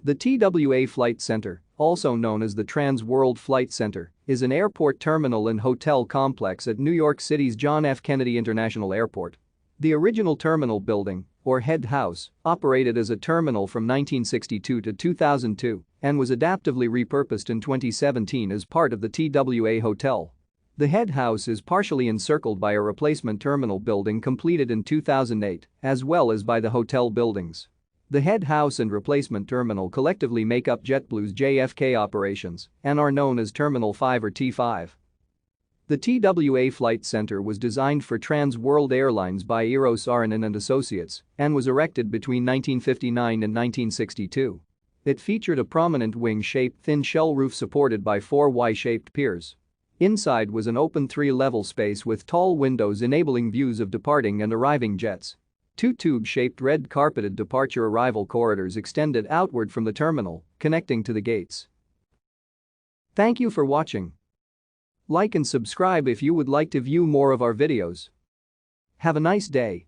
The TWA Flight Center, also known as the Trans World Flight Center, is an airport terminal and hotel complex at New York City's John F. Kennedy International Airport. The original terminal building, or head house, operated as a terminal from 1962 to 2002 and was adaptively repurposed in 2017 as part of the TWA Hotel. The head house is partially encircled by a replacement terminal building completed in 2008, as well as by the hotel buildings. The head house and replacement terminal collectively make up JetBlue's JFK operations and are known as Terminal 5 or T5. The TWA Flight Center was designed for Trans World Airlines by Eero Saarinen and Associates and was erected between 1959 and 1962. It featured a prominent wing-shaped thin shell roof supported by four Y-shaped piers. Inside was an open three-level space with tall windows enabling views of departing and arriving jets. Two tube-shaped red-carpeted departure-arrival corridors extended outward from the terminal, connecting to the gates. Thank you for watching. Like and subscribe if you would like to view more of our videos. Have a nice day.